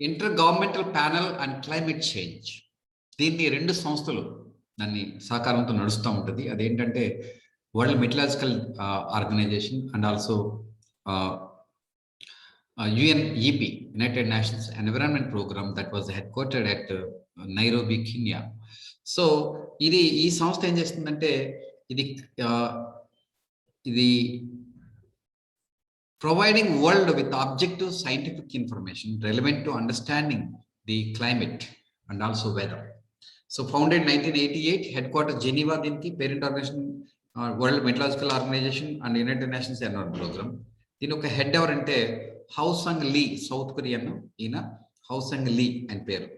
Inter governmental panel and climate change. దీన్ని 2 సంస్థలు దాన్ని సహకారంతో నడుస్తూ ఉంటుంది. అదేంటంటే world meteorological organization and also UNEP, united nations environment programme that was headquartered at Nairobi, Kenya. So ఈ సంస్థ ఏం చేస్తుందంటే ఇది providing world with objective scientific information relevant to understanding the climate and also weather. So founded 1988, headquarters Geneva, దీనికి parent organization World Meteorological Organization and United Nations Environment Program. దీని ఒక head ఎవరంటే హౌసంగ్ లీ, south Korean. ఈయన హౌసంగ్ లీ అని పేరు.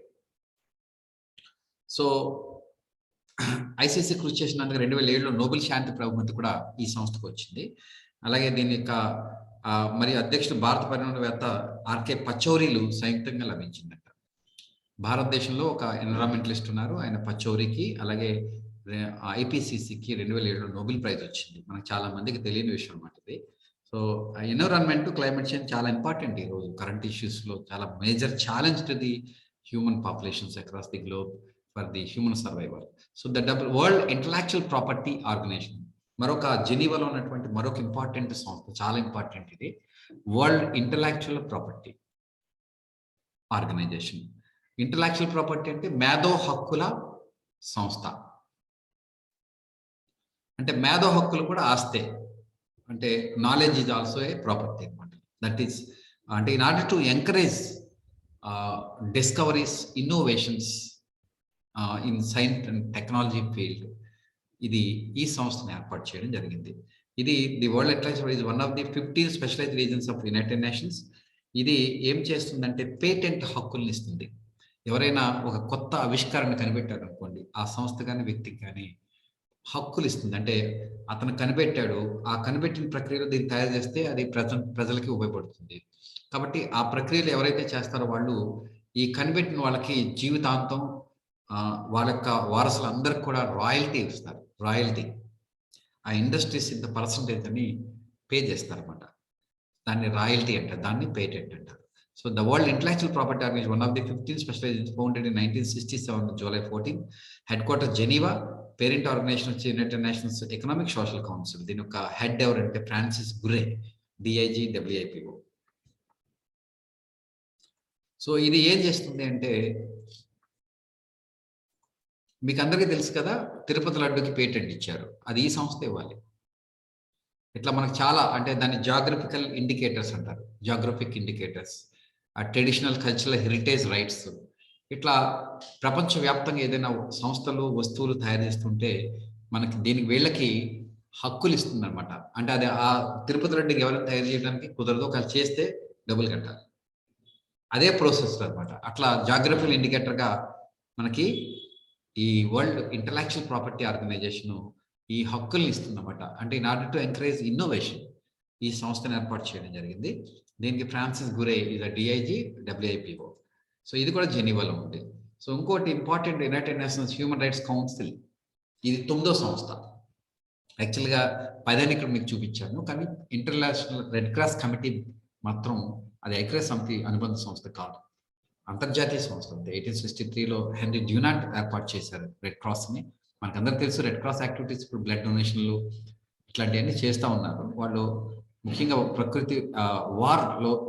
So ICC కృషి చేసినందుకు 2007లో Nobel శాంతి బహుమతి కూడా ఈ సంస్థకు వచ్చింది. అలాగే దీని యొక్క మరియు అధ్యక్షుడు భారత పరిణామవేత్త ఆర్కే పచౌరీలు సంయుక్తంగా లభించిందట. భారతదేశంలో ఒక ఎన్విరాన్మెంటలిస్ట్ ఉన్నారు, ఆయన పచౌరికి. అలాగే ఐపీసీసీకి 2007లో నోబెల్ ప్రైజ్ వచ్చింది. మనకు చాలా మందికి తెలియని విషయం అన్నమాట ఇది. సో ఎన్విరాన్మెంట్, క్లైమేట్ చేంజ్ చాలా ఇంపార్టెంట్ ఈరోజు కరెంట్ ఇష్యూస్లో. చాలా major challenge to the human populations across the globe for the human survival. So the world intellectual property organization, మరొక జెనీవాలో ఉన్నటువంటి మరొక ఇంపార్టెంట్ సంస్థ, చాలా ఇంపార్టెంట్ ఇది, world intellectual property organization. Intellectual property అంటే మేధో హక్కుల సంస్థ. అంటే మేధో హక్కులు కూడా ఆస్తే, అంటే knowledge is also a property అనమాట. దట్ ఈస్ అంటే in order to encourage discoveries, innovations in science and technology field, ఇది ఈ సంస్థను ఏర్పాటు చేయడం జరిగింది. ఇది the world intellectual is one of the 15 specialized regions of united nations. ఇది ఏం చేస్తుందంటే పేటెంట్ హక్కుల్ని ఇస్తుంది. ఎవరైనా ఒక కొత్త ఆవిష్కరణ కనిపెట్టారు అనుకోండి, ఆ సంస్థ కానీ వ్యక్తికి కానీ హక్కులు ఇస్తుంది. అంటే అతను కనిపెట్టాడు, ఆ కనిపెట్టిన ప్రక్రియలో దీన్ని తయారు చేస్తే అది ప్రజలకి ఉపయోగపడుతుంది. కాబట్టి ఆ ప్రక్రియలు ఎవరైతే చేస్తారో వాళ్ళు ఈ కనిపెట్టిన వాళ్ళకి జీవితాంతం వాళ్ళ యొక్క వారసులందరికీ కూడా రాయల్టీ ఇస్తారు. రాయల్టీ ఆ ఇండస్ట్రీస్ ఇంత పర్సంటేజ్ అని పే చేస్తారన్నమాట. దాన్ని రాయల్టీ అంటారు, దాన్ని పేటెంట్ అంటారు. So the world intellectual property Organization, one of the 15 specializations, founded in 1967 July 14, headquarter Geneva, parent organization వచ్చి United Nations Economic Social Council. దీని యొక్క హెడ్ ఎవరంటే Francis Gurry, DIG WIPO. So ఇది ఏం చేస్తుంది అంటే, మీకు అందరికీ తెలుసు కదా, తిరుపతి లడ్డుకి పేటెంట్ ఇచ్చారు, అది ఈ సంస్థ ఇవ్వాలి. ఇట్లా మనకు చాలా, అంటే దాన్ని జాగ్రఫికల్ ఇండికేటర్స్ అంటారు, Geographic indicators, traditional cultural heritage rights. ఇట్లా ప్రపంచవ్యాప్తంగా ఏదైనా సంస్థలు వస్తువులు తయారు చేస్తుంటే మనకి దీనికి వీళ్ళకి హక్కులు ఇస్తుంది అనమాట. అంటే అది ఆ తిరుపతి లడ్డుకి ఎవరైనా తయారు చేయడానికి కుదరదు, ఒకవేళ చేస్తే డబ్బులు కట్టాలి. అదే ప్రాసెస్ అనమాట. అట్లా జాగ్రఫికల్ ఇండికేటర్గా మనకి ఈ వరల్డ్ ఇంటలెక్చువల్ ప్రాపర్టీ ఆర్గనైజేషన్ ఈ హక్కుల్ని ఇస్తుందన్నమాట. అంటే in order to encourage innovation ఈ సంస్థను ఏర్పాటు చేయడం జరిగింది. దీనికి Francis gorilla is DIG WIPO. So ఇది కూడా జెనీవాలో ఉంది. సో ఇంకోటి important, United nations human rights council, ఇది 9వ సంస్థ. యాక్చువల్గా 10 ఇక్కడ మీకు చూపించాను, కానీ ఇంటర్నేషనల్ రెడ్ క్రాస్ కమిటీ మాత్రం అది ఐక్యరాజ్య సమితి అనుబంధ సంస్థ కాదు, అంతర్జాతీయ సంస్థ. 1863లో హెన్రీ డ్యూనాంట్ ఏర్పాటు చేశారు రెడ్ క్రాస్ని. మనకు అందరికి తెలుసు, రెడ్ క్రాస్ యాక్టివిటీస్ ఇప్పుడు బ్లడ్ డొనేషన్లు ఇట్లాంటివన్నీ చేస్తూ ఉన్నారు. వాళ్ళు ముఖ్యంగా ప్రకృతి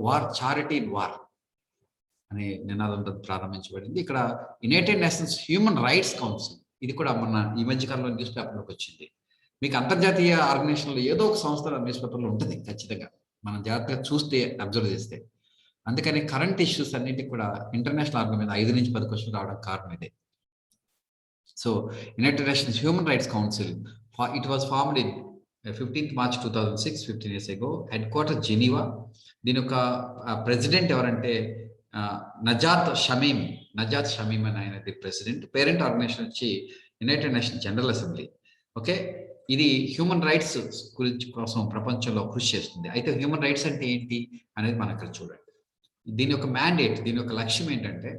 వార్ చారిటీ వార్ అనే నినాదంతో ప్రారంభించబడింది. ఇక్కడ United nations human rights council, ఇది కూడా మొన్న ఈ మధ్య కాలంలో న్యూస్ పేపర్లోకి వచ్చింది. మీకు అంతర్జాతీయ ఆర్గనైజేషన్లో ఏదో ఒక సంస్థ న్యూస్ పేపర్లో ఉంటుంది ఖచ్చితంగా, మనం జాగ్రత్తగా చూస్తే, అబ్జర్వ్ చేస్తే. అందుకని కరెంట్ ఇష్యూస్ అన్నింటికి కూడా ఇంటర్నేషనల్ ఆర్గనైజేషన్ మీద 5 నుంచి 10 క్వశ్చన్లు రావడానికి కారణం ఇదే. So United nations human rights council, it was formed in 15th March 2006, 15 years ago, head quarter Geneva. దీని యొక్క ప్రెసిడెంట్ ఎవరంటే నజాత్ షమీమ్ అని ఆయన ప్రెసిడెంట్. పేరెంట్ ఆర్గనైజేషన్ వచ్చి United nations general assembly. Okay, ఇది హ్యూమన్ రైట్స్ గురించి కోసం ప్రపంచంలో కృషి చేస్తుంది. అయితే హ్యూమన్ రైట్స్ అంటే ఏంటి అనేది మనం ఇక్కడ చూడండి. దీని యొక్క మ్యాండేట్, దీని యొక్క లక్ష్యం ఏంటంటే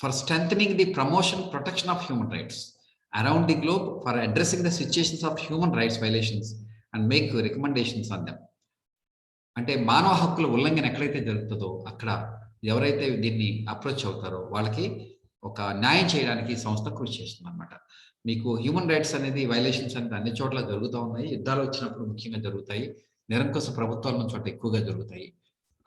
for strengthening the promotion, protection of human rights around the globe, for addressing the situations of human rights violations and make recommendations on them. అంటే మానవ హక్కుల ఉల్లంఘన ఎక్కడైతే జరుగుతుందో అక్కడ ఎవరైతే దీన్ని అప్రోచ్ అవుతారో వాళ్ళకి ఒక న్యాయం చేయడానికి ఈ సంస్థ కృషి చేస్తుంది అనమాట. మీకు హ్యూమన్ రైట్స్ అనేది వైలేషన్స్ అనేది అన్ని చోట్ల జరుగుతూ ఉన్నాయి. యుద్ధాలు వచ్చినప్పుడు ముఖ్యంగా జరుగుతాయి. నిరంకుశ ప్రభుత్వాల ఉన్న చోట ఎక్కువగా జరుగుతాయి.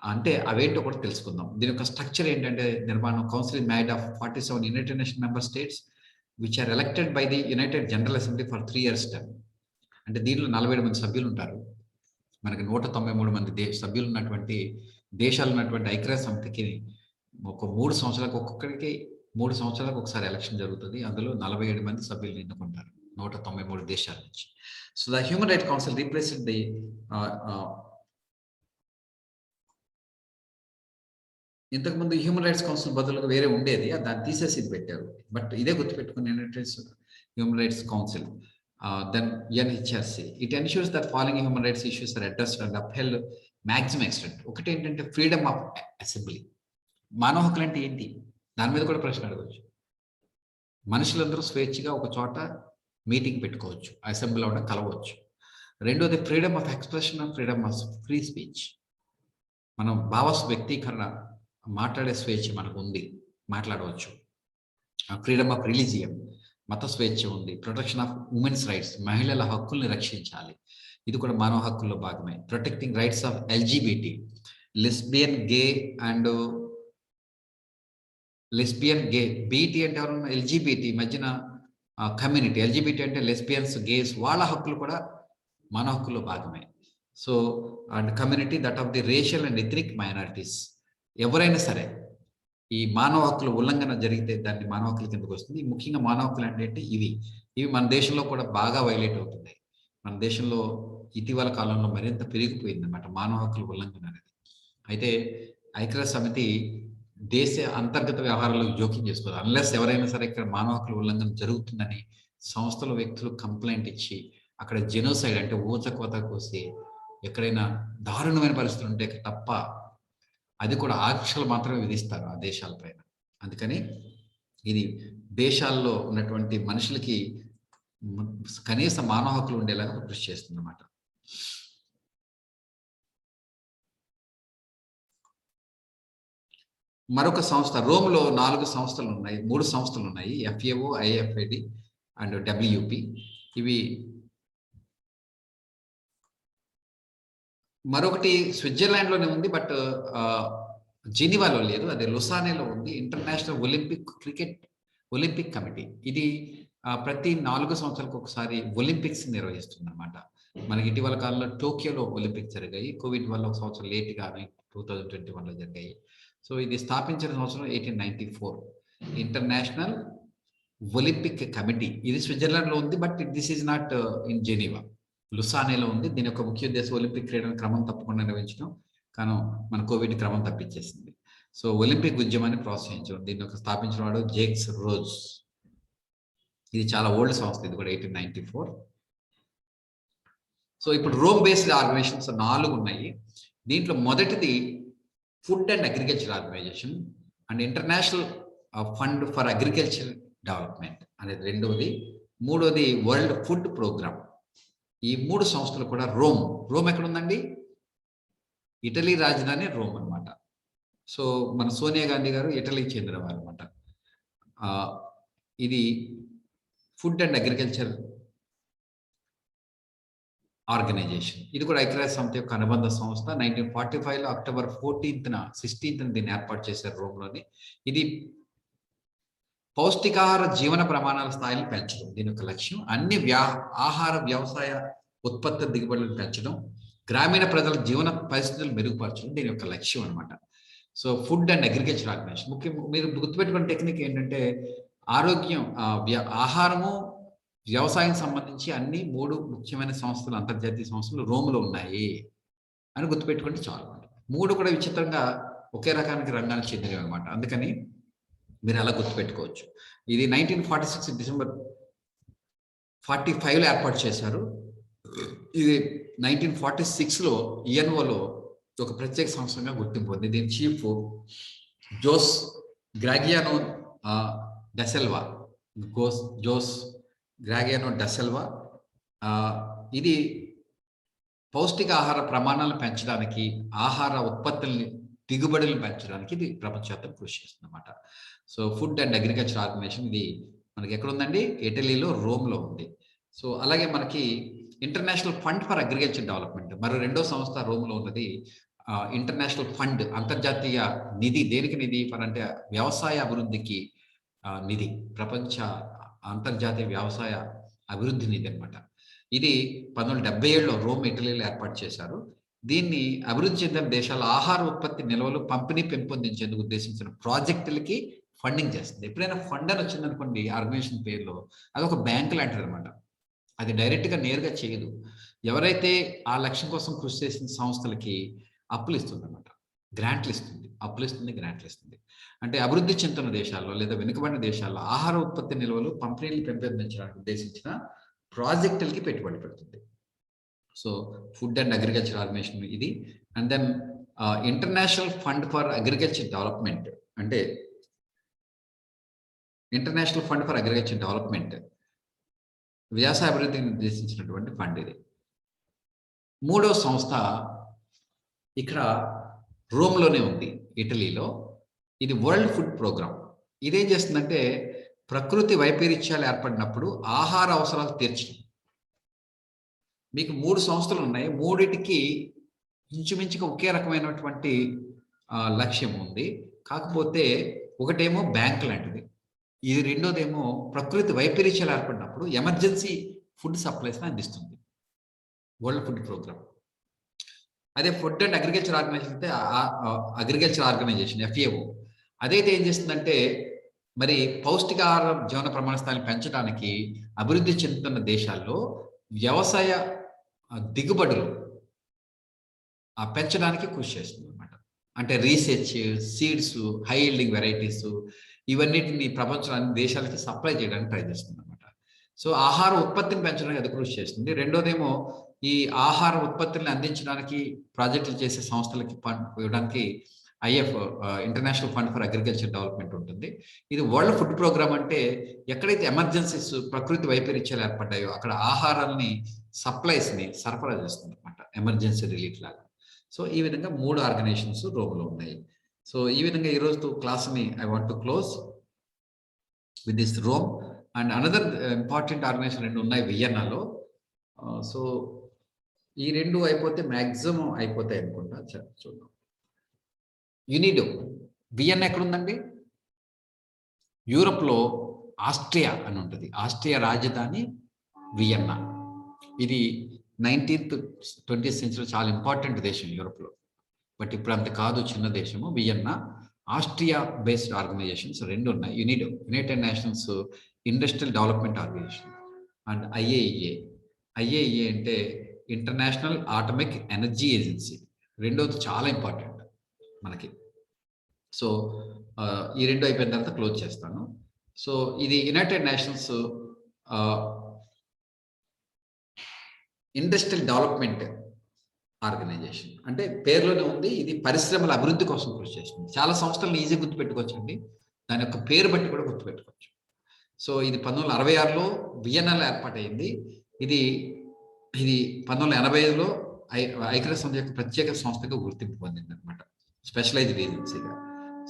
అంటే అవేంటో కూడా తెలుసుకుందాం. దీని యొక్క స్ట్రక్చర్ ఏంటంటే నిర్మాణం council made of 47 united nation member states which are elected by the united general assembly for 3 years term. అంటే దీంట్లో 47 మంది సభ్యులు ఉంటారు. మనకి 193 మంది సభ్యులు ఉన్నటువంటి దేశాలు ఉన్నటువంటి ఐక్యరాజ్య సమితికి ఒక 3 సంవత్సరాలకు ఒక్కొక్కరికి 3 సంవత్సరాలకు ఒకసారి ఎలక్షన్ జరుగుతుంది. అందులో 47 మంది సభ్యులు ఎన్నుకుంటారు 193 దేశాల నుంచి. So the human right council represent the ఇంతకుముందు హ్యూమన్ రైట్స్ కౌన్సిల్ బదులుగా వేరే ఉండేది, దాన్ని తీసేసి ఇది పెట్టారు. బట్ ఇదే గుర్తుపెట్టుకుని human rights council. Then UNHRC. It ensures that following human rights issues are addressed and upheld maximum extent. ఒకటి ఏంటంటే ఫ్రీడమ్ ఆఫ్ అసెంబ్లీ. మానవ హక్కులు అంటే ఏంటి? దాని మీద కూడా ప్రశ్న అడగవచ్చు. మనుషులందరూ స్వేచ్ఛగా ఒక చోట మీటింగ్ పెట్టుకోవచ్చు, అసెంబ్లీలో కూడా కలవచ్చు. రెండోది freedom of expression, freedom of free speech. మనం వ్యక్తీకరణ, మాట్లాడే స్వేచ్ఛ మనకు ఉంది, మాట్లాడవచ్చు. ఫ్రీడమ్ ఆఫ్ రిలీజియన్, మత స్వేచ్ఛ ఉంది. ప్రొటెక్షన్ ఆఫ్ ఉమెన్స్ రైట్స్, మహిళల హక్కుల్ని రక్షించాలి, ఇది కూడా మానవ హక్కుల్లో భాగమే. Protecting rights of LGBT, lesbian, gay and lesbian, gay, BT అంటే ఎవరన్నా ఎల్జిబిటి మధ్యన కమ్యూనిటీ, ఎల్జిబిటి అంటే లెస్బియన్స్, గేస్, వాళ్ళ హక్కులు కూడా మానవ హక్కుల్లో భాగమే. So and community that of the racial and ethnic minorities, ఎవరైనా సరే ఈ మానవ హక్కుల ఉల్లంఘన జరిగితే దాన్ని మానవ హక్కుల కిందకు వస్తుంది. ముఖ్యంగా మానవ హక్కులు అంటే ఇవి మన దేశంలో కూడా బాగా వైలేట్ అవుతుంది. మన దేశంలో ఇటీవల కాలంలో మరింత పెరిగిపోయింది అన్నమాట మానవ హక్కుల ఉల్లంఘన అనేది. అయితే ఐక్యరాజ్య సమితి దేశ అంతర్గత వ్యవహారాలకు జోక్యం చేసుకోదు. అన్లెస్ ఎవరైనా సరే ఇక్కడ మానవ హక్కుల ఉల్లంఘన జరుగుతుందని సంస్థల వ్యక్తులు కంప్లైంట్ ఇచ్చి అక్కడ జెనోసైడ్ అంటే ఊచకోత కోసి ఎక్కడైనా దారుణమైన పరిస్థితులు ఉంటే తప్ప అది కూడా ఆంక్షలు మాత్రమే విధిస్తారు ఆ దేశాలపైన. అందుకని ఇది దేశాల్లో ఉన్నటువంటి మనుషులకి కనీస మానవ హక్కులు ఉండేలాగా కృషి చేస్తుంది అన్నమాట. మరొక సంస్థ రోమ్లో 4 సంస్థలు ఉన్నాయి, 3 సంస్థలు ఉన్నాయి, FAO, IFAD అండ్ WP. ఇవి మరొకటి స్విట్జర్లాండ్లోనే ఉంది, బట్ జెనీవాలో లేదు, అది లుసానేలో ఉంది. International Olympic Committee. ఇది ప్రతి 4 సంవత్సరాలకు ఒకసారి ఒలింపిక్స్ నిర్వహిస్తుంది అనమాట. మనకి ఇటీవల కాలంలో టోక్యోలో ఒలింపిక్స్ జరిగాయి. కోవిడ్ వల్ల ఒక సంవత్సరం లేట్గా 2021లో జరిగాయి. సో ఇది స్థాపించిన సంవత్సరం 1894. International Olympic Committee. ఇది స్విట్జర్లాండ్లో ఉంది, but this is not in Geneva, లుసానేలో ఉంది. దీని యొక్క ముఖ్య ఉద్దేశం ఒలింపిక్ క్రీడలను క్రమం తప్పకుండా నిర్వహించడం, కానీ మన కోవిడ్ క్రమం తప్పించేసింది. సో ఒలింపిక్ ఉద్యమాన్ని ప్రోత్సహించడం. దీన్ని ఒక స్థాపించిన వాడు జేక్స్ రోజ్. ఇది చాలా ఓల్డ్ సంస్థ, ఇది కూడా 1894. సో ఇప్పుడు రోమ్ బేస్డ్ ఆర్గనైజేషన్స్ 4 ఉన్నాయి. దీంట్లో మొదటిది food and agriculture organization and international fund for agriculture development అనేది రెండవది. మూడోది వరల్డ్ ఫుడ్ ప్రోగ్రామ్. ఈ 3 సంస్థలు కూడా రోమ్ ఎక్కడ ఉందండి? ఇటలీ రాజధాని రోమ్ అనమాట. సో మన సోనియా గాంధీ గారు ఇటలీకి చెందినవారు అనమాట. ఇది ఫుడ్ అండ్ అగ్రికల్చర్ ఆర్గనైజేషన్. ఇది కూడా ఐక్యరాజ్య సమితి యొక్క అనుబంధ సంస్థ. 1945లో అక్టోబర్ 16న దీన్ని ఏర్పాటు చేశారు రోమ్లోని. ఇది పౌష్టికాహార జీవన ప్రమాణాల స్థాయిని పెంచడం దీని యొక్క లక్ష్యం. అన్ని ఆహార వ్యవసాయ ఉత్పత్తి దిగుబడులను పెంచడం, గ్రామీణ ప్రజల జీవన పరిస్థితులు మెరుగుపరచడం దీని యొక్క లక్ష్యం అనమాట. So food and agriculture organization ముఖ్యం. మీరు గుర్తుపెట్టుకునే టెక్నిక్ ఏంటంటే ఆరోగ్యం, ఆహారము, వ్యవసాయం సంబంధించి అన్ని 3 ముఖ్యమైన సంస్థలు, అంతర్జాతీయ సంస్థలు రోమ్లో ఉన్నాయి అని గుర్తుపెట్టుకుంటే చాలు. 3 కూడా విచిత్రంగా ఒకే రకానికి రంగానికి చెందినవి అనమాట. అందుకని మీరు అలా గుర్తుపెట్టుకోవచ్చు. ఇది 1946 డిసెంబర్ 45లో ఏర్పాటు చేశారు. ఇది 1946లో UNOలో ఒక ప్రత్యేక సంస్థగా గుర్తింపు ఉంది. దీని చీఫ్ జోస్ గ్రాగియానో డసెల్వా. ఇది పౌష్టికాహార ప్రమాణాలను పెంచడానికి, ఆహార ఉత్పత్తుల్ని దిగుబడులను పెంచడానికి ఇది ప్రపంచవ్యాప్తంగా కృషి చేస్తుందన్నమాట. So, food and agriculture Organization ఇది మనకి ఎక్కడుందండి? ఇటలీలో, రోమ్‌లో ఉంది. సో, అలాగే మనకి International fund for Agriculture Development మరో రెండో సంస్థ రోమ్‌లో ఉన్నది. ఇంటర్నేషనల్ ఫండ్ అంతర్జాతీయ నిధి. దేనికి నిధి? అంటే వ్యవసాయ అభివృద్ధికి నిధి. ప్రపంచ అంతర్జాతీయ వ్యవసాయ అభివృద్ధి నిధి అన్నమాట. ఇది 1977లో రోమ్, ఇటలీలో ఏర్పాటు చేశారు. దీన్ని అభివృద్ధి చెందిన దేశాల ఆహార ఉత్పత్తి నిల్వలు, పంపిణీ పెంపొందించేందుకు ఉద్దేశించిన ప్రాజెక్టులకి ఫండింగ్ చేస్తుంది. ఎప్పుడైనా ఫండ్ అని వచ్చిందనుకోండి ఆర్గనైజేషన్ పేరులో, అదొక బ్యాంక్ లాంటిదన్నమాట. అది డైరెక్ట్‌గా నేరుగా చేయదు. ఎవరైతే ఆ లక్ష్యం కోసం కృషి చేసిన సంస్థలకి అప్పులిస్తుందన్నమాట. గ్రాంట్‌లిస్తుంది. అప్పులిస్తుంది, గ్రాంట్‌లిస్తుంది. అంటే అభివృద్ధి చెందుతున్న దేశాల్లో లేదా వెనుకబడిన దేశాల్లో ఆహార ఉత్పత్తి నిల్వలు, పంపిణీలు పెంపొందించడానికి ఉద్దేశించిన ప్రాజెక్టులకి పెట్టుబడి పెడుతుంది. So, food and agriculture Organization ఇది. And then International fund for Agriculture Development అంటే International fund for Agriculture Development వ్యవసాయ అభివృద్ధికి నిర్దేశించినటువంటి ఫండ్ ఇది. మూడో సంస్థ ఇక్కడ రోమ్‌లోనే ఉంది, ఇటలీలో. ఇది వరల్డ్ ఫుడ్ ప్రోగ్రామ్. ఇదేం చేస్తుందంటే ప్రకృతి వైపరీత్యాలు ఏర్పడినప్పుడు ఆహార అవసరాలు తీర్చడం. మీకు 3 సంస్థలున్నాయి. మూడిటికి ఇంచుమించుగా ఒకే రకమైనటువంటి లక్ష్యం ఉంది. కాకపోతే ఒకటేమో బ్యాంక్ లాంటిది. ఇది రెండోదేమో ప్రకృతి వైపరీత్యాలు ఏర్పడినప్పుడు ఎమర్జెన్సీ ఫుడ్ సప్లైస్‌ని అందిస్తుంది. World food programme. అదే ఫుడ్ అండ్ అగ్రికల్చర్ ఆర్గనైజేషన్ అయితే అగ్రికల్చర్ ఆర్గనైజేషన్ ఎఫ్ఏఓ. అదైతే ఏం చేస్తుందంటే మరి పౌష్టికాహార జీవన ప్రమాణ స్థాయిని పెంచడానికి అభివృద్ధి చెందుతున్న దేశాల్లో వ్యవసాయ దిగుబడులు పెంచడానికి కృషి చేస్తుందన్నమాట. అంటే research, seeds, high yielding varieties ఇవన్నిటిని ప్రపంచంలో అన్ని దేశాలకి సప్లై చేయడానికి ట్రై చేస్తుందన్నమాట. సో, ఆహార ఉత్పత్తిని పెంచడానికి అది కృషి చేస్తుంది. రెండోదేమో ఈ ఆహార ఉత్పత్తుల్ని అందించడానికి ప్రాజెక్టులు చేసే సంస్థలకి ఫండ్ ఇవ్వడానికి international fund for Agriculture development ఉంటుంది. ఇది వరల్డ్ ఫుడ్ ప్రోగ్రామ్ అంటే ఎక్కడైతే ఎమర్జెన్సీస్, ప్రకృతి వైపరీత్యాలు ఏర్పడ్డాయో అక్కడ ఆహారాల్ని, సప్లైస్‌ని సరఫరా చేస్తుందన్నమాట. ఎమర్జెన్సీ రిలీఫ్ లాగా. సో, ఈ విధంగా 3 ఆర్గనైజేషన్స్ రోమ్‌లో ఉన్నాయి. సో, ఈ విధంగా ఈరోజు క్లాస్‌ని I want to close with this Rome and another important organization 2 ఉన్నాయి వియన్నాలో. సో, ఈ 2 అయిపోతే మాక్సిమం అయిపోతాయి అనుకుంటా. చూద్దాం. యునిడో. వియన్నా ఎక్కడుందండి? యూరప్‌లో ఆస్ట్రియా అని ఉంటది. ఆస్ట్రియా రాజధాని వియన్నా. ఇది 19th, 20th సెంచరీలో చాలా ఇంపార్టెంట్ దేశం యూరప్‌లో. బట్ ఇప్పుడు అంత కాదు, చిన్న దేశము. వియన్నా ఆస్ట్రియా బేస్డ్ ఆర్గనైజేషన్స్ 2 ఉన్నాయి. UNIDO, united nations industrial development organization and IAEA. IAEA అంటే ఇంటర్నేషనల్ అటామిక్ ఎనర్జీ ఏజెన్సీ. రెండోది చాలా ఇంపార్టెంట్ మనకి. సో, ఈ 2 అయిపోయిన తర్వాత క్లోజ్ చేస్తాను. సో, ఇది united nations industrial development organization. అంటే పేరులోనే ఉంది. ఇది పరిశ్రమల అభివృద్ధి కోసం కృషి చేస్తుంది. చాలా సంస్థలను ఈజీగా గుర్తుపెట్టుకోవచ్చండి. దాని యొక్క పేరు బట్టి కూడా గుర్తుపెట్టుకోవచ్చు. సో, ఇది 1966లో వియన్నాలో ఏర్పాటయింది. ఇది 1985లో ఐక్యరాజ్య సమితి యొక్క ప్రత్యేక సంస్థగా గుర్తింపు పొందిందన్నమాట. స్పెషలైజ్డ్ ఏజెన్సీగా.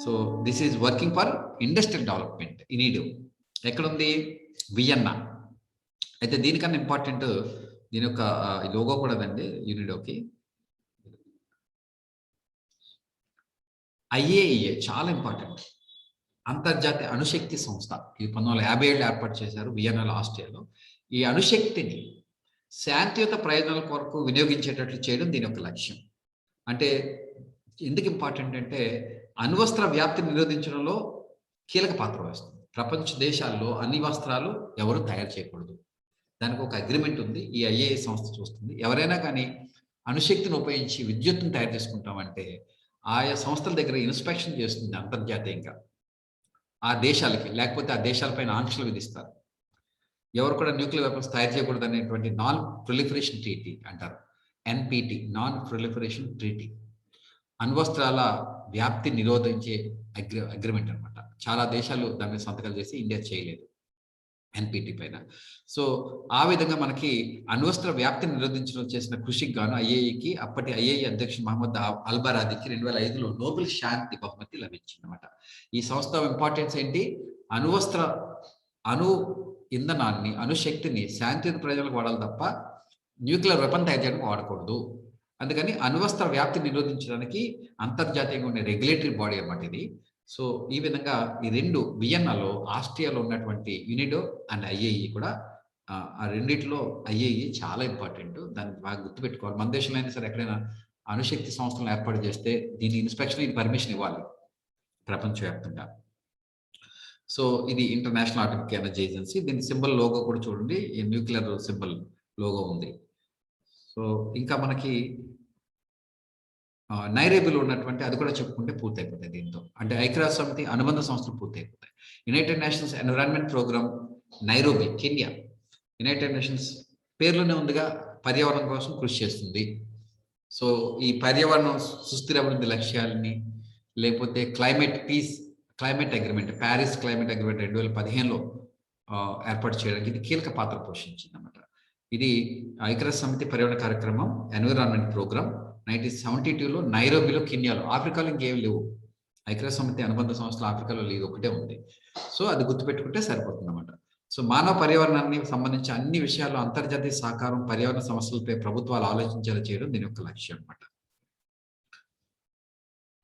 So, this is working for industrial development. UNIDO ఎక్కడుంది? వియన్నా. అయితే దీనికన్నా ఇంపార్టెంట్ దీని యొక్క లోగో కూడా అండి యునిడోకి. ఐఏఇఏ చాలా ఇంపార్టెంట్. అంతర్జాతీయ అణుశక్తి సంస్థ. ఇది 1957లో ఏర్పాటు చేశారు వియన్నాలో, ఆస్ట్రియాలో. ఈ అణుశక్తిని శాంతియుత ప్రయోజనాల కొరకు వినియోగించేటట్లు చేయడం దీని యొక్క లక్ష్యం. అంటే ఎందుకు ఇంపార్టెంట్ అంటే అణ్వస్త్ర వ్యాప్తిని నిరోధించడంలో కీలక పాత్ర వహిస్తుంది. ప్రపంచ దేశాల్లో అణ్వస్త్రాలు ఎవరు తయారు చేయకూడదు. దానికి ఒక అగ్రిమెంట్ ఉంది. ఈ ఐఏఏ సంస్థ చూస్తుంది. ఎవరైనా కానీ అణుశక్తిని ఉపయోగించి విద్యుత్తును తయారు చేసుకుంటామంటే ఆయా సంస్థల దగ్గర ఇన్స్పెక్షన్ చేస్తుంది అంతర్జాతీయంగా ఆ దేశాలకి. లేకపోతే ఆ దేశాలపైన ఆంక్షలు విధిస్తారు. ఎవరు కూడా న్యూక్లియర్ వెపన్స్ తయారు చేయకూడదు అనేటువంటి నాన్ ప్రొలిఫరేషన్ ట్రీటీ అంటారు. NPT, non proliferation treaty. అణ్వస్త్రాల వ్యాప్తి నిరోధించే అగ్రిమెంట్ అన్నమాట. చాలా దేశాలు దాని మీద సంతకాలు చేసి ఇండియా చేయలేదు. ఎన్పిటి పైన. సో ఆ విధంగా మనకి అణ్వస్త్ర వ్యాప్తిని నిరోధించడం చేసిన కృషికి గాను ఐఏఈకి అప్పటి ఐఏఈ అధ్యక్షుడు మహమ్మద్ అల్బరాదికి 2005లో నోబెల్ శాంతి బహుమతి లభించిందన్నమాట. ఈ సంస్థ ఇంపార్టెన్స్ ఏంటి? అణ్వస్త్ర అణు ఇంధనాన్ని, అణుశక్తిని శాంతియుత ప్రయోజనాలకు వాడాలి తప్ప న్యూక్లియర్ వెపన్ తయారు చేయడానికి వాడకూడదు. అందుకని అణ్వస్త్ర వ్యాప్తిని నిరోధించడానికి అంతర్జాతీయంగా ఉండే రెగ్యులేటరీ బాడీ అన్నమాట ఇది. సో ఈ విధంగా ఈ రెండు వియన్నాలో, ఆస్ట్రియాలో ఉన్నటువంటి యునిడో అండ్ ఐఏఈ కూడా ఆ రెండిట్లో ఐఏఈ చాలా ఇంపార్టెంట్. దాన్ని బాగా గుర్తుపెట్టుకోవాలి. మన దేశంలో అయినా సరే ఎక్కడైనా అణుశక్తి సంస్థలను ఏర్పాటు చేస్తే దీని ఇన్స్పెక్షన్, ఇది పర్మిషన్ ఇవ్వాలి ప్రపంచవ్యాప్తంగా. సో ఇది ఇంటర్నేషనల్ అటామిక్ ఎనర్జీ ఏజెన్సీ. దీని సింబల్ లోగో కూడా చూడండి, ఈ న్యూక్లియర్ సింబల్ లోగో ఉంది. సో ఇంకా మనకి నైరోబిలో ఉన్నటువంటి, అది కూడా చెప్పుకుంటే పూర్తయిపోతాయి దీంతో. అంటే ఐక్యరాజ్య సమితి అనుబంధ సంస్థలు పూర్తయిపోతాయి. United nations environment Programme Nairobi, Kenya. United Nations పేర్లోనే ఉందిగా, పర్యావరణం కోసం కృషి చేస్తుంది. సో ఈ పర్యావరణం సుస్థిర అభివృద్ధి లక్ష్యాలని, లేకపోతే climate agreement, Paris climate agreement 2015లో ఏర్పాటు చేయడానికి ఇది కీలక పాత్ర పోషించింది అన్నమాట. ఇది ఐక్యరాజ్య సమితి పర్యావరణ కార్యక్రమం ఎన్విరాన్మెంట్ ప్రోగ్రామ్ 1972లో నైరోబిలో, కెన్యాలో. ఆఫ్రికాలో ఇంకేం లేవు. ఐక్యరాజ్య సమితి అనుబంధ సంస్థలు ఆఫ్రికాలో లేదు, ఒకటే ఉంది. సో అది గుర్తుపెట్టుకుంటే సరిపోతుంది అన్నమాట. సో మానవ పర్యావరణానికి సంబంధించి అన్ని విషయాల్లో అంతర్జాతీయ సహకారం, పర్యావరణ సమస్యలపై ప్రభుత్వాలు ఆలోచించేలా చేయడం దీని యొక్క లక్ష్యం అన్నమాట.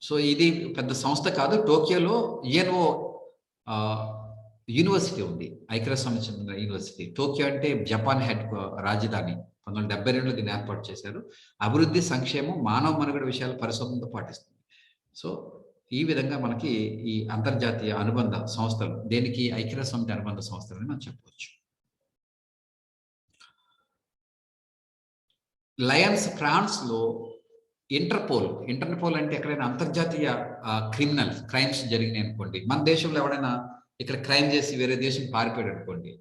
సో ఇది పెద్ద సంస్థ కాదు. టోక్యోలో యుఎన్ఓ యూనివర్సిటీ ఉంది, ఐక్యరాజ్య సమితి చెందిన యూనివర్సిటీ. టోక్యో అంటే జపాన్ రాజధాని. 1972లో దీన్ని ఏర్పాటు చేశారు. అభివృద్ధి, సంక్షేమం, మానవ మనుగడ విషయాలు పరిశోధనతో పాటిస్తుంది. సో ఈ విధంగా మనకి ఈ అంతర్జాతీయ అనుబంధ సంస్థలు, దేనికి ఐక్యరాజ్య సమితి అనుబంధ సంస్థలు అని మనం చెప్పవచ్చు. లయన్స్ ఫ్రాన్స్ లో ఇంటర్పోల్ అంటే ఎక్కడైనా అంతర్జాతీయ క్రైమ్స్ జరిగినాయి అనుకోండి, మన దేశంలో ఎవడైనా ఇక్కడ క్రైమ్ చేసి వేరే దేశం పారిపోయాడు అనుకోండి,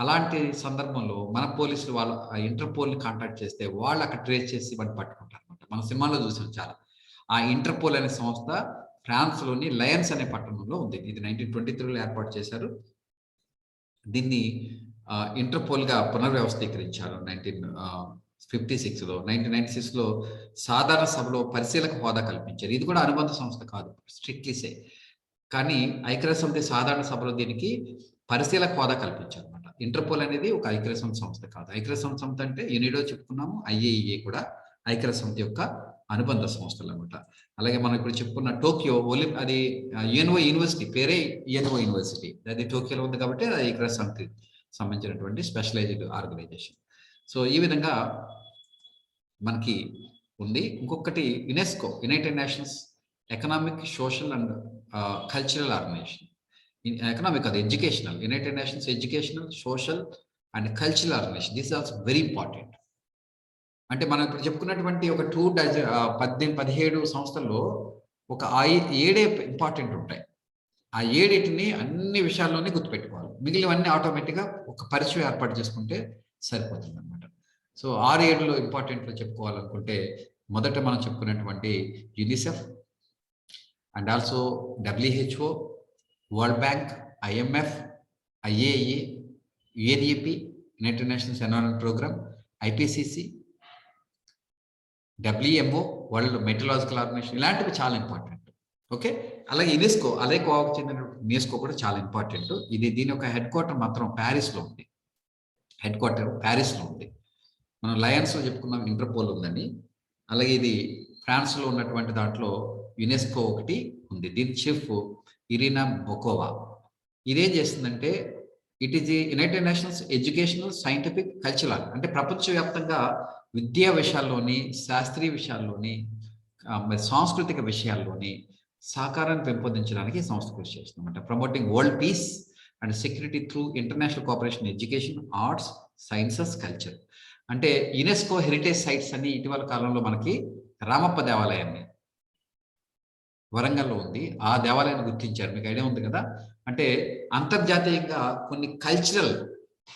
అలాంటి సందర్భంలో మన పోలీసులు వాళ్ళు ఆ ఇంటర్పోల్ని కాంటాక్ట్ చేస్తే వాళ్ళు అక్కడ ట్రేస్ చేసి వాటిని పట్టుకుంటారు అనమాట. మన సినిమాలో చూసాం చాలా. ఆ ఇంటర్పోల్ అనే సంస్థ ఫ్రాన్స్లోని లయన్స్ అనే పట్టణంలో ఉంది. ఇది 1923లో ఏర్పాటు చేశారు. దీన్ని ఇంటర్పోల్గా పునర్వ్యవస్థీకరించారు 1956లో. 1996లో సాధారణ సభలో పరిశీలక హోదా కల్పించారు. ఇది కూడా అనుబంధ సంస్థ కాదు, స్ట్రిక్ట్లీ సే. కానీ ఐక్యరాజ్య సమితి సాధారణ సభలో దీనికి పరిశీలక హోదా కల్పించారు అనమాట. ఇంటర్పోల్ అనేది ఒక ఐక్యరాజ్య సమితి సంస్థ కాదు. ఐక్యరాజ్య సమితి సంస్థ అంటే యునిడో చెప్పుకున్నాము, ఐఏఈఏ కూడా ఐక్యరాజ్య సమితి యొక్క అనుబంధ సంస్థలు అనమాట. అలాగే మనం ఇప్పుడు చెప్పుకున్న టోక్యో అది యుఎన్ఓ యూనివర్సిటీ, పేరే యుఎన్ఓ యూనివర్సిటీ. అది టోక్యోలో ఉంది కాబట్టి అది ఐక్యరాజ్య సమితి సంబంధించినటువంటి స్పెషలైజ్డ్ ఆర్గనైజేషన్. సో ఈ విధంగా మనకి ఉంది. ఇంకొకటి UNESCO, United Nations Economic, Social and Cultural Organization. Economic అది educational, United Nations Educational, Social and Cultural Organization. This also very important. అంటే మనం ఇప్పుడు చెప్పుకున్నటువంటి ఒక 17 సంస్థల్లో ఒక 7 ఇంపార్టెంట్ ఉంటాయి. ఆ 7 అన్ని విషయాల్లోనే గుర్తుపెట్టుకోవాలి. మిగిలినవన్నీ ఆటోమేటిక్గా ఒక పరిచయం ఏర్పాటు చేసుకుంటే సరిపోతుంది అనమాట. సో 6-7లో ఇంపార్టెంట్లో చెప్పుకోవాలనుకుంటే, మొదట మనం చెప్పుకున్నటువంటి UNICEF and also WHO, world bank, IMF, IAEA, UNEP, united nations environment programme, IPCC, WMO, world meteorological organization, ఇలాంటివి చాలా ఇంపార్టెంట్. ఓకే, అలాగే యునెస్కో, కోవాకు చెందిన యునెస్కో కూడా చాలా ఇంపార్టెంట్. దీని యొక్క హెడ్ క్వార్టర్ మాత్రం ప్యారిస్లో ఉంది. మనం లయన్స్లో చెప్పుకున్నాం, ఇంటర్పోల్ ఉందని. అలాగే ఇది ఫ్రాన్స్లో ఉన్నటువంటి దాంట్లో యునెస్కో ఒకటి ఉంది. దీని చీఫ్ ఇరినా బొకోవా. ఇదేం చేస్తుందంటే, it is the United Nations educational, scientific, cultural, అంటే ప్రపంచవ్యాప్తంగా విద్యా విషయాల్లోని, శాస్త్రీయ విషయాల్లోని, సాంస్కృతిక విషయాల్లోని సహకారాన్ని పెంపొందించడానికి సంస్థ కృషి చేస్తుందన్నమాట. Promoting world peace and security through international cooperation, education, arts, sciences, culture. అంటే యునెస్కో హెరిటేజ్ సైట్స్ అని ఇటీవల కాలంలో మనకి రామప్ప దేవాలయాన్ని వరంగల్లో ఉంది, ఆ దేవాలయాన్ని గుర్తించారు. మీకు ఐడియా ఉంది కదా. అంటే అంతర్జాతీయంగా కొన్ని కల్చరల్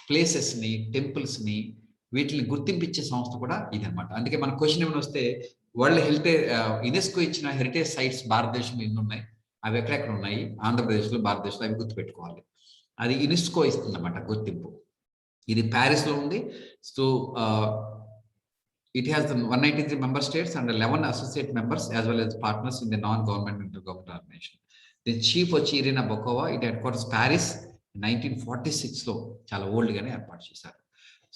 ప్లేసెస్ని, టెంపుల్స్ని, వీటిని గుర్తింపించే సంస్థ కూడా ఇది అనమాట. అందుకే మన క్వశ్చన్ ఏమైనా వస్తే, వరల్డ్ యునెస్కో ఇచ్చిన హెరిటేజ్ సైట్స్ భారతదేశంలో ఎన్ని ఉన్నాయి, అవి ఎక్కడెక్కడ ఉన్నాయి, ఆంధ్రప్రదేశ్లో, భారతదేశంలో, అవి గుర్తుపెట్టుకోవాలి. అది యునెస్కో ఇస్తుందన్నమాట గుర్తింపు. ఇది ప్యారిస్‌లో ఉంది. So, it has the 193 member states and 11 associate members as well as partners in the non-government intergovernmental organization. The chief వచ్చి ఇరినా బొకోవా, ఇది హెడ్ క్వార్టర్స్ ప్యారిస్ 1946లో చాలా ఓల్డ్ గానే ఏర్పాటు చేశారు.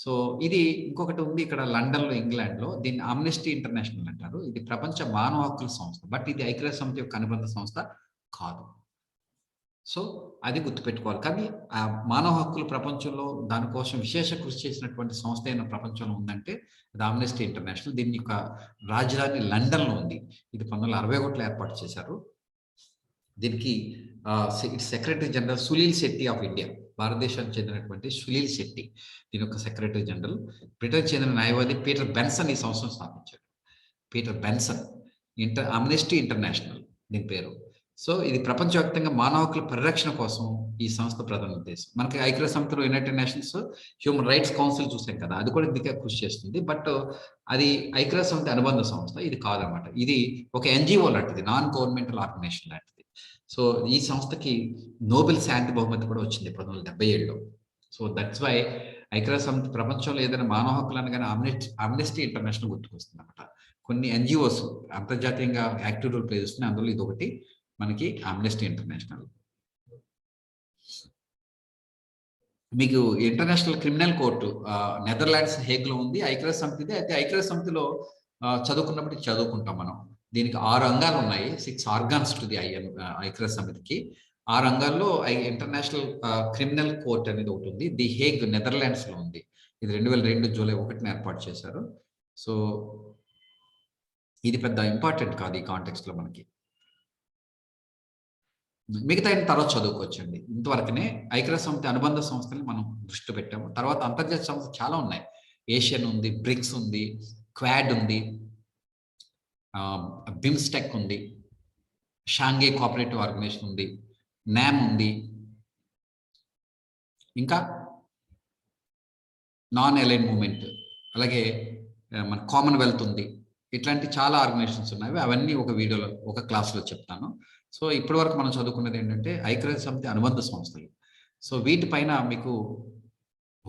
సో ఇది ఇంకొకటి ఉంది ఇక్కడ లండన్‌లో, ఇంగ్లాండ్‌లో. దీన్ని ఆమ్నెస్టీ ఇంటర్నేషనల్ అంటారు. ఇది ప్రపంచ మానవ హక్కుల సంస్థ. బట్ ఇది ఐక్యరాజ్య సమితి యొక్క అనుబంధ సంస్థ కాదు. సో అది గుర్తుపెట్టుకోవాలి. కానీ ఆ మానవ హక్కులు ప్రపంచంలో దానికోసం విశేష కృషి చేసినటువంటి సంస్థ అయిన ప్రపంచంలో ఉందంటే అది ఆమ్నెస్టీ ఇంటర్నేషనల్. దీని యొక్క రాజధాని లండన్‌లో ఉంది. ఇది 1961లో ఏర్పాటు చేశారు. దీనికి secretary general Sunil Shetty of India, భారతదేశానికి చెందినటువంటి సునీల్ శెట్టి దీని యొక్క సెక్రటరీ జనరల్. బ్రిటన్ చెందిన న్యాయవాది పీటర్ బెన్సన్ ఈ సంస్థను స్థాపించాడు. Peter Benson. ఆమ్నెస్టీ ఇంటర్నేషనల్ దీని పేరు. సో ఇది ప్రపంచవ్యాప్తంగా మానవ హక్కుల పరిరక్షణ కోసం ఈ సంస్థ ప్రధాన ఉద్దేశం. మనకి ఐక్యరాజ్య సమితిలో United nations human rights council చూసాం కదా, అది కూడా ఇందుకే కృషి చేస్తుంది. బట్ అది ఐక్యరాజ్య సమితి అనుబంధ సంస్థ, ఇది కాదనమాట. ఇది ఒక ఎన్జిఓ లాంటిది, నాన్ గవర్నమెంటల్ ఆర్గనైజేషన్ లాంటిది. సో ఈ సంస్థకి నోబెల్ శాంతి బహుమతి కూడా వచ్చింది 1977లో. సో దట్స్ వై ఐక్యరాజ్య సమితి ప్రపంచంలో ఏదైనా మానవ హక్కులు అనగానే ఆమ్నెస్టీ ఇంటర్నేషనల్ గుర్తుకొస్తుంది అనమాట. కొన్ని ఎన్జిఓస్ అంతర్జాతీయంగా యాక్టివ్ రోల్ ప్లే చేస్తున్నాయి. అందులో ఇది ఒకటి మనకి ఆమ్నెస్టీ ఇంటర్నేషనల్. మీకు ఇంటర్నేషనల్ క్రిమినల్ కోర్టు నెదర్లాండ్స్ హేగ్లో ఉంది. ఐక్యరాజ్య సమితిది. అయితే ఐక్యరాజ్య సమితిలో చదువుకున్నప్పుడు చదువుకుంటాం మనం. దీనికి 6 అంగాలు ఉన్నాయి. 6 ఆర్గాన్స్ టు ది ఐక్యరాజ్య సమితికి. 6 అంగాల్లో ఇంటర్నేషనల్ క్రిమినల్ కోర్ట్ అనేది ఒకటి ఉంది. ది హేగ్ నెదర్లాండ్స్ లో ఉంది. ఇది 2002 జూలై 1న ఏర్పాటు చేశారు. సో ఇది పెద్ద ఇంపార్టెంట్ కాదు ఈ కాంటెక్స్ట్ లో మనకి. మిగతా తర్వాత చదువుకోవచ్చండి. ఇంతవరకునే ఐక్యరాజ్య సమితి అనుబంధ సంస్థలు మనం దృష్టి పెట్టాము. తర్వాత అంతర్జాతీయ సంస్థలు చాలా ఉన్నాయి. ఏషియన్ ఉంది, బ్రిక్స్ ఉంది, క్వాడ్ ఉంది, బిమ్స్టెక్ ఉంది, షాంఘై కోఆపరేటివ్ ఆర్గనైజేషన్ ఉంది, నామ్ ఉంది, ఇంకా నాన్ అలైన్ మూవ్మెంట్, అలాగే మన కామన్వెల్త్ ఉంది. ఇట్లాంటి చాలా ఆర్గనైజేషన్స్ ఉన్నాయి. అవన్నీ ఒక వీడియోలో, ఒక క్లాస్లో చెప్తాను. సో ఇప్పటి వరకు మనం చదువుకున్నది ఏంటంటే ఐక్యరాజ్య సమితి అనుబంధ సంస్థలు. సో వీటిపైన మీకు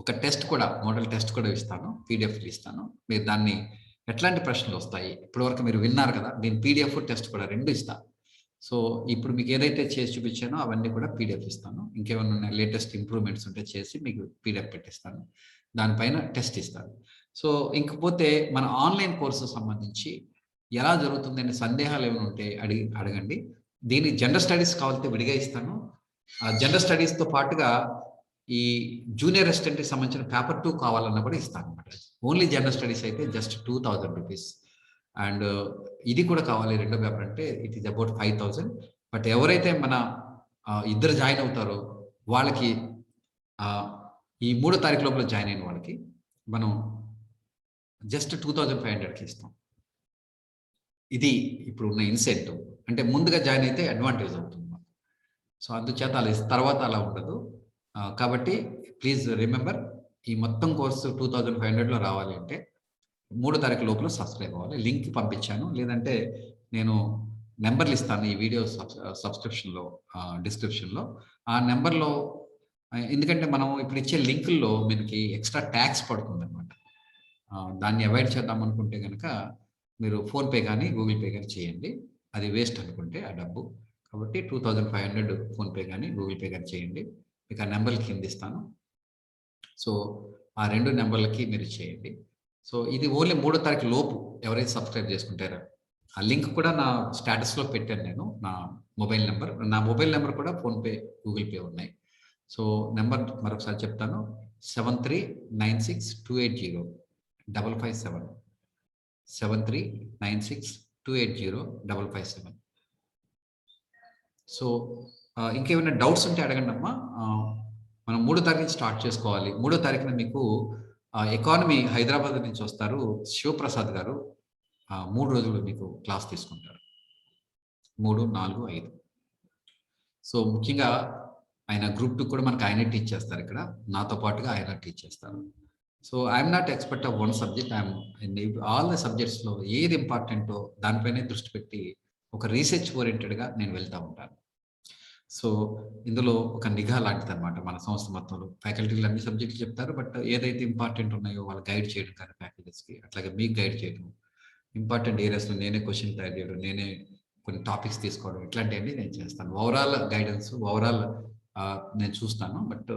ఒక టెస్ట్ కూడా, మోడల్ టెస్ట్ కూడా ఇస్తాను, పీడిఎఫ్లు ఇస్తాను. మీరు దాన్ని ఎట్లాంటి ప్రశ్నలు వస్తాయి ఇప్పటి వరకు మీరు విన్నారు కదా, దీని పీడిఎఫ్ టెస్ట్ కూడా 2 ఇస్తాను. సో ఇప్పుడు మీకు ఏదైతే చేసి చూపించానో అవన్నీ కూడా పీడిఎఫ్ ఇస్తాను. ఇంకేమైనా లేటెస్ట్ ఇంప్రూవ్మెంట్స్ ఉంటే చేసి మీకు పీడిఎఫ్ పెట్టిస్తాను. దానిపైన టెస్ట్ ఇస్తాను. సో ఇంకపోతే మన ఆన్లైన్ కోర్సు సంబంధించి ఎలా జరుగుతుంది అనే సందేహాలు ఏమైనా ఉంటే అడగండి. దీని జనరల్ స్టడీస్ కావాలంటే విడిగా ఇస్తాను. జనరల్ స్టడీస్తో పాటుగా ఈ జూనియర్ అసిస్టెంట్కి సంబంధించిన పేపర్ 2 కావాలన్నా కూడా ఇస్తాను అనమాట. ఓన్లీ జనరల్ స్టడీస్ అయితే జస్ట్ 2000 రూపీస్. అండ్ ఇది కూడా కావాలి, రెండో పేపర్ అంటే ఇట్ ఈస్ అబౌట్ 5000. బట్ ఎవరైతే మన ఇద్దరు జాయిన్ అవుతారో వాళ్ళకి ఈ 3వ తారీఖు లోపల జాయిన్ అయిన వాళ్ళకి మనం జస్ట్ 2500కి ఇస్తాం. ఇది ఇప్పుడు ఉన్న ఇన్సెంటివ్. అంటే ముందుగా జాయిన్ అయితే అడ్వాంటేజ్ అవుతుంది. సో అందుచేత అలా తర్వాత అలా ఉండదు. కాబట్టి ప్లీజ్ రిమెంబర్, ఈ మొత్తం కోర్సు 2500లో రావాలి అంటే 3వ తారీఖు లోపల సబ్స్క్రైబ్ అవ్వాలి. లింక్ పంపించాను, లేదంటే నేను నెంబర్లు ఇస్తాను ఈ వీడియో సబ్స్క్రిప్షన్లో, డిస్క్రిప్షన్లో. ఆ నెంబర్లో, ఎందుకంటే మనం ఇప్పుడు ఇచ్చే లింకుల్లో మనకి ఎక్స్ట్రా ట్యాక్స్ పడుతుంది అనమాట. దాన్ని అవాయిడ్ చేద్దాం అనుకుంటే కనుక మీరు ఫోన్పే కానీ గూగుల్ పే కానీ చేయండి. అది వేస్ట్ అనుకుంటే ఆ డబ్బు. కాబట్టి 2500 ఫోన్పే కానీ గూగుల్ పే కానీ చేయండి. మీకు ఆ నెంబర్లు కింద ఇస్తాను. సో ఆ 2 నెంబర్లకి మీరు చేయండి. సో ఇది ఓన్లీ 3వ తారీఖు లోపు ఎవరైతే సబ్స్క్రైబ్ చేసుకుంటారో, ఆ లింక్ కూడా నా స్టేటస్లో పెట్టాను నేను, నా మొబైల్ నెంబర్ కూడా ఫోన్పే గూగుల్ పే ఉన్నాయి. సో నెంబర్ మరొకసారి చెప్తాను, 7396280557 7396280557. సో ఇంకేమైనా డౌట్స్ ఉంటే అడగండి అమ్మా. మనం 3వ తారీఖు స్టార్ట్ చేసుకోవాలి. 3వ తారీఖున మీకు ఎకానమీ హైదరాబాద్ నుంచి వస్తారు శివప్రసాద్ గారు. 3 రోజులు మీకు క్లాస్ తీసుకుంటారు, 3, 4, 5. సో ముఖ్యంగా ఆయన గ్రూప్ 2 కూడా మనకు ఆయనే టీచ్ చేస్తారు. ఇక్కడ నాతో పాటుగా ఆయన టీచ్ చేస్తారు. So I'm not expert of one subject, I'm in all the సబ్జెక్ట్స్లో ఏది ఇంపార్టెంటో దానిపైనే దృష్టి పెట్టి ఒక రీసెర్చ్ ఓరియంటెడ్గా నేను వెళ్తూ ఉంటాను. సో, ఇందులో ఒక నిఘా లాంటిదనమాట మన సంస్థ మొత్తంలో. ఫ్యాకల్టీలు అన్ని సబ్జెక్టులు చెప్తారు. బట్ ఏదైతే ఇంపార్టెంట్ ఉన్నాయో వాళ్ళు గైడ్ చేయడం కానీ ఫ్యాకల్టీస్‌కి, అట్లాగే మీకు గైడ్ చేయడం. ఇంపార్టెంట్ ఏరియాస్‌లో నేనే క్వెషన్ తయారు చేయడం, నేనే కొన్ని టాపిక్స్ తీసుకోవడం ఇట్లాంటియన్నీ నేను చేస్తాను. ఓవరాల్ గైడెన్స్, ఓవరాల్ నేను చూస్తాను. బట్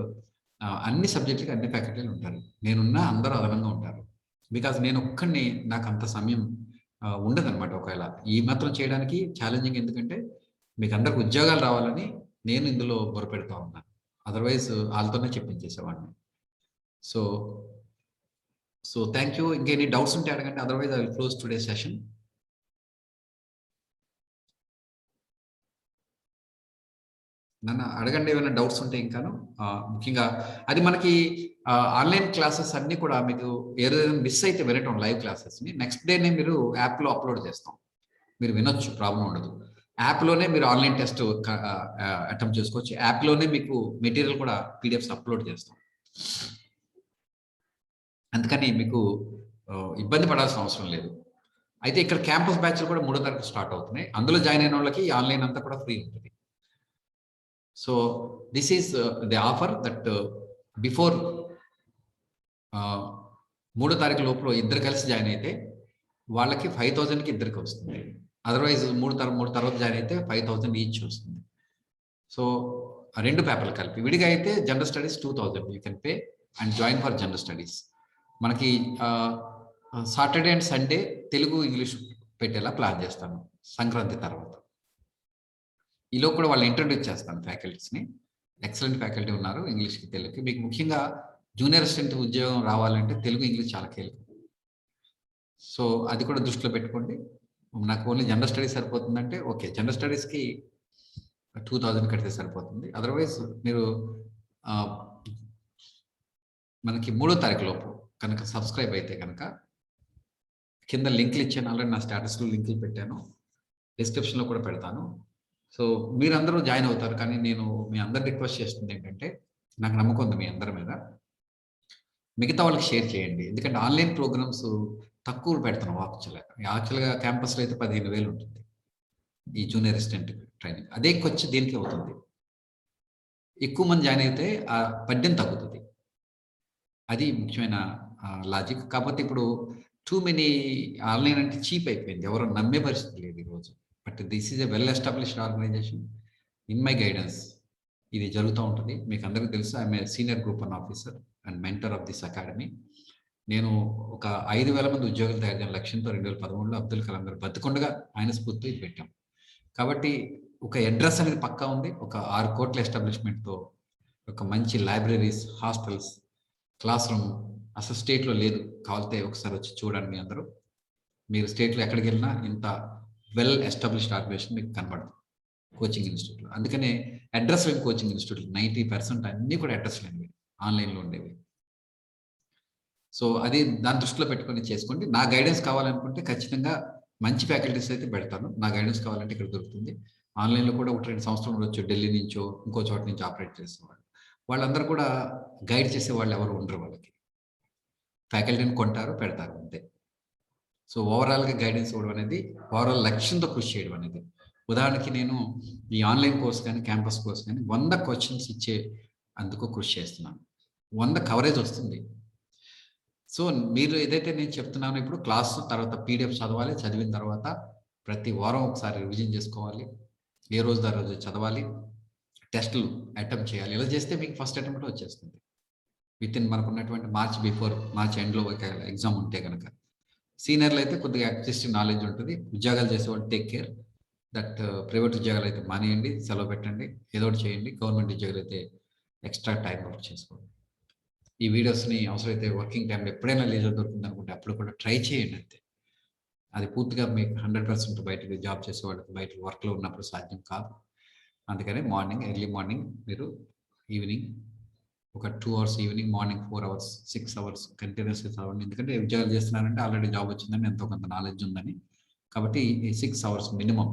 అన్ని సబ్జెక్ట్‌లకి అన్ని ఫ్యాకల్టీలు ఉంటారు. నేనున్నా అందరూ అదనంగా ఉంటారు. బికాజ్ నేనొక్కడిని నాకంత సమయం ఉండదనమాట ఒకవేళ. ఈ మాత్రం చేయడానికి ఛాలెంజింగ్ ఎందుకంటే మీకందరికి ఉద్యోగాలు రావాలని నేను ఇందులో బుర్రపెడతా ఉన్నాను. అదర్‌వైజ్ ఆళ్ళతోనే చెప్పించేసేవాడిని. So, thank you. ఇంకెన్ని డౌట్స్ ఉంటే అడగండి. Otherwise I will close today's session. నన్ను అడగండి ఏమైనా డౌట్స్ ఉంటే ఇంకాను. ముఖ్యంగా అది మనకి ఆన్‌లైన్ క్లాసెస్ అన్నీ కూడా మీకు ఏదైనా మిస్ అయితే వినటం లైవ్ క్లాసెస్‌ని నెక్స్ట్ డేనే మీరు యాప్‌లో అప్‌లోడ్ చేస్తాం. మీరు వినొచ్చు, ప్రాబ్లమ్ ఉండదు. యాప్‌లోనే మీరు ఆన్‌లైన్ టెస్ట్ అటెంప్ట్ చేసుకోవచ్చు. యాప్‌లోనే మీకు మెటీరియల్ కూడా పీడీఎఫ్స్ అప్‌లోడ్ చేస్తాం. అందుకని మీకు ఇబ్బంది పడాల్సిన అవసరం లేదు. అయితే ఇక్కడ క్యాంపస్ బ్యాచ్‌లు కూడా మూడో తారీఖు స్టార్ట్ అవుతున్నాయి. అందులో జాయిన్ అయిన వాళ్ళకి ఆన్‌లైన్ అంతా కూడా ఫ్రీ ఉంటది. So, this is the offer that before ఆహ్, మూడో తారీఖు లోపల ఇద్దరు కలిసి జాయిన్ అయితే వాళ్ళకి 5,000కి ఇద్దరికి వస్తుంది. అదర్‌వైజ్ మూడు తర్వాత జాయిన్ అయితే 5,000 ఈచ్ వస్తుంది. సో, 2 పేపర్లు కలిపి. విడిగా అయితే general studies 2,000 you can pay and join for general studies. మనకి ఆహ్, Saturday and Sunday Telugu, English పెట్టేలా ప్లాన్ చేస్తాను సంక్రాంతి తర్వాత. ఈలోపు కూడా వాళ్ళని ఇంట్రొడ్యూస్ చేస్తాను ఫ్యాకల్టీస్‌ని. ఎక్సలెంట్ ఫ్యాకల్టీ ఉన్నారు ఇంగ్లీష్‌కి, తెలుగుకి. మీకు ముఖ్యంగా జూనియర్ అసిస్టెంట్ ఉద్యోగం రావాలంటే తెలుగు, ఇంగ్లీష్ చాలా కీలకం. సో, అది కూడా దృష్టిలో పెట్టుకోండి. నాకు ఓన్లీ జనరల్ స్టడీస్ సరిపోతుందంటే ఓకే. జనరల్ స్టడీస్‌కి 2,000 కడితే సరిపోతుంది. అదర్‌వైజ్ మీరు ఆహ్, మనకి మూడో తారీఖు లోపు కనుక సబ్‌స్క్రైబ్ అయితే గనక కింద లింకులు ఇచ్చాను. ఆల్రెడీ నా స్టేటస్‌లో లింకులు పెట్టాను. డిస్క్రిప్షన్‌లో కూడా పెడతాను. సో, మీరందరూ జాయిన్ అవుతారు. కానీ నేను మీ అందరిని రిక్వెస్ట్ చేస్తుందేంటంటే, నాకు నమ్మకం ఉంది మీ అందరి మీద. మిగతా వాళ్ళకి షేర్ చేయండి. ఎందుకంటే ఆన్‌లైన్ ప్రోగ్రామ్స్ తక్కువ పెడుతున్నాం యాక్చువల్‌గా క్యాంపస్‌లో అయితే 15,000 ఉంటుంది. ఈ జూనియర్ అసిస్టెంట్ ట్రైనింగ్. అదే ఖర్చు దీనికే అవుతుంది. ఎక్కువ మంది జాయిన్ అయితే ఆ బర్డెన్ తగ్గుతది. అది ముఖ్యమైన లాజిక్. కాపోతే ఇప్పుడు టూ మెనీ ఆన్‌లైన్ అంటే చీప్ అయిపోయింది. ఎవరు నమ్మే పరిస్థితి లేదు ఈరోజు. But this is a well established organization. In my guidance ఇది జరుగుతా ఉంటది. మీకందరికి తెలుసు I am a senior group 1 officer and mentor of this academy. నేను ఒక 5,000 మంది ఉద్యోగులు తయారు చేయాలని లక్ష్యంతో 2013లో అబ్దుల్ కలాం గారు బతికుండగా ఆయన స్ఫూర్తితో ఇది పెట్టాం. కాబట్టి ఒక అడ్రెస్ అనేది పక్కా ఉంది. ఒక 6,00,00,000 ఎస్టాబ్లిష్‌మెంట్‌తో ఒక మంచి లైబ్రరీస్, హాస్టల్స్, క్లాస్ రూమ్ అసలు స్టేట్‌లో లేదు. కావాలితే ఒకసారి వచ్చి చూడండి మీ అందరూ. మీరు స్టేట్‌లో ఎక్కడికెళ్ళినా ఇంత వెల్ ఎస్టాబ్లిష్డ్ ఆర్గనైజేషన్ మీకు కనపడదు. కోచింగ్ ఇన్‌స్టిట్యూట్‌లో. అందుకనే అడ్రెస్ లేని కోచింగ్ ఇన్‌స్టిట్యూట్‌లు 90% అన్నీ కూడా అడ్రెస్ లేనివి. ఆన్‌లైన్‌లో ఉండేవి. సో, అది దాన్ని దృష్టిలో పెట్టుకొని చేసుకోండి. నా గైడెన్స్ కావాలనుకుంటే ఖచ్చితంగా మంచి ఫ్యాకల్టీస్ అయితే పెడతాను. నా గైడెన్స్ కావాలంటే ఇక్కడ దొరుకుతుంది. ఆన్‌లైన్‌లో కూడా 1, 2 సంస్థలు ఉండొచ్చు. ఢిల్లీ నుంచో, ఇంకో చోట నుంచి ఆపరేట్ చేసేవాళ్ళు. వాళ్ళందరూ కూడా గైడ్ చేసేవాళ్ళు ఎవరు ఉండరు వాళ్ళకి. ఫ్యాకల్టీని కొంటారు, పెడతారు అంతే. సో, ఓవరాల్‌గా గైడెన్స్ ఇవ్వడం అనేది ఓవరాల్ లక్ష్యంతో కృషి చేయడం అనేది. ఉదాహరణకి నేను ఈ ఆన్‌లైన్ కోర్స్ గాని, క్యాంపస్ కోర్స్ గాని 100 క్వెషన్స్ ఇచ్చే అందుకు కృషి చేస్తున్నాను. 100 కవరేజ్ వస్తుంది. సో, మీరు ఏదైతే నేను చెప్తున్నానో ఇప్పుడు క్లాస్ తర్వాత పీడీఎఫ్ చదవాలి. చదివిన తర్వాత ప్రతి వారం ఒకసారి రివిజన్ చేసుకోవాలి. ఏ రోజుది ఆ రోజు చదవాలి. టెస్ట్‌లు అటెంప్ట్ చేయాలి. ఇలా చేస్తే మీకు ఫస్ట్ అటెంప్ట్‌లో వచ్చేస్తుంది. వితిన్ మనకున్నటువంటి మార్చ్ ఎండ్‌లో ఒక ఎగ్జామ్ ఉంటే గనక. సీనియర్‌లయితే కొద్దిగా అక్విజిటివ్ నాలెడ్జ్ ఉంటది. ఉద్యోగాలు చేసేవాళ్ళు టేక్ కేర్. దట్ ప్రైవేట్ ఉద్యోగాలయితే మానేయండి. సెలవు పెట్టండి. ఏదో ఒకటి చేయండి. గవర్నమెంట్ ఉద్యోగాలైతే ఎక్స్‌ట్రా టైమ్ వర్క్ చేసుకోండి. ఈ వీడియోస్‌ని అవసరమైతే వర్కింగ్ టైమ్‌లో ఎప్పుడైనా లీజర్ దొరికిందనుకుంటే అప్పుడు కూడా ట్రై చేయండి అంతే. అది పూర్తిగా మీకు 100% బయటకి జాబ్ చేసేవాళ్ళకి బయట వర్క్‌లో ఉన్నప్పుడు సాధ్యం కాదు. అందుకని ఎర్లీ మార్నింగ్ మీరు ఈవినింగ్ ఒక 2 hours evening, morning 4 hours, 6 hours కంటిన్యూయస్‌గా చదవండి. ఎందుకంటే ఉద్యోగాలు చేస్తున్నారంటే ఆల్రెడీ జాబ్ వచ్చిందని ఎంతో కొంత నాలెడ్జ్ ఉందని. కాబట్టి ఈ 6 అవర్స్ మినిమమ్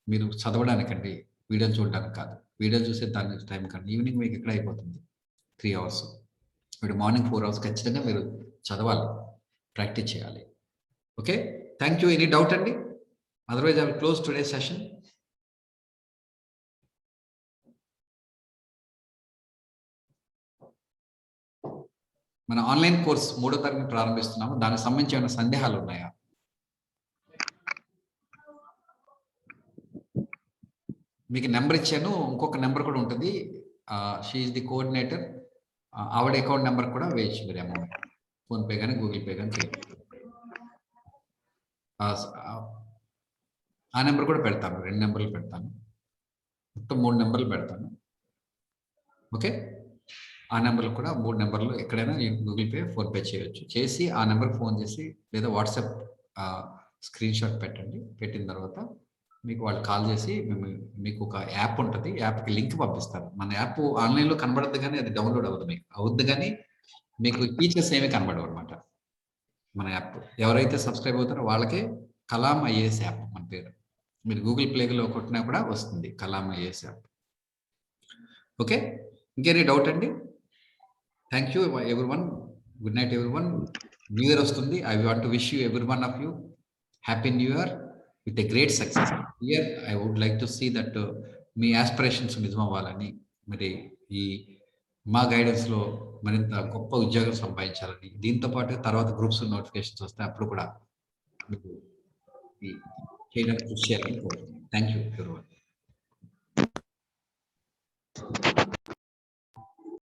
మీరు చదవడానికండి. వీడియోలు చూడడానికి కాదు. వీడియోలు చూసే దానికి టైం కండి. ఈవినింగ్ మీకు ఎక్కడ అయిపోతుంది 3 అవర్స్. ఇప్పుడు మార్నింగ్ 4 అవర్స్ ఖచ్చితంగా మీరు చదవాలి. ప్రాక్టీస్ చేయాలి. Okay. Thank you. Any doubt అండి? Otherwise I will close today's session. మన ఆన్లైన్ కోర్స్ 3వ తరగతి ప్రారంభిస్తున్నాము. దానికి సంబంధించి ఏమైనా సందేహాలు ఉన్నాయా? మీకు నెంబర్ ఇచ్చాను. ఇంకొక నెంబర్ కూడా ఉంటుంది. She is the coordinator. ఆవిడ అకౌంట్ నెంబర్ కూడా వేయొచ్చు మీరు అమౌంట్. ఫోన్‌పే గాని, గూగుల్ పే గాని చేయొచ్చు. ఆ నెంబర్ కూడా పెడతాను. 2 నెంబర్‌లు పెడతాను. మొత్తం 3 నెంబర్‌లు పెడతాను. ఓకే. ఆ నెంబర్‌లు కూడా 3 నెంబర్‌లు ఎక్కడైనా గూగుల్ పే, ఫోన్‌పే చేయొచ్చు. చేసి ఆ నెంబర్‌కి ఫోన్ చేసి లేదా వాట్సాప్ స్క్రీన్‌షాట్ పెట్టండి. పెట్టిన తర్వాత మీకు వాళ్ళు కాల్ చేసి మీకు ఒక యాప్ ఉంటది. యాప్‌కి లింక్ పంపిస్తారు. మన యాప్ ఆన్‌లైన్‌లో కనబడద్దు గానీ అది డౌన్‌లోడ్ అవ్వదు మీకు. అవుద్ది గానీ మీకు ఫీచర్స్ ఏమి కనబడవన్నమాట. మన యాప్. ఎవరైతే సబ్‌స్క్రైబ్ అవుతారో వాళ్ళకే కలాం ఐఏఎస్ యాప్ మన పేరు. మీరు గూగుల్ ప్లేలో కొట్టినా కూడా వస్తుంది. Kalam IAS app. ఓకే. ఇంకేని డౌట్ అండి? Thank you everyone. Good night everyone. New year వస్తుంది. I want to wish you every one of you happy new year with a great success. Here I would like to see that మీ aspirations నిజమవ్వాలని, మరి ఈ మా గైడెన్స్‌లో మరింత గొప్ప ఉద్యోగం సంపాదించాలని, దీంతో పాటు తర్వాత గ్రూప్స్ నోటిఫికేషన్స్ వస్తాయి. అప్పుడు కూడా మీకు ఈ చేయడానికి కృషి చేయాలని కోరుతున్నాను. Thank you everyone.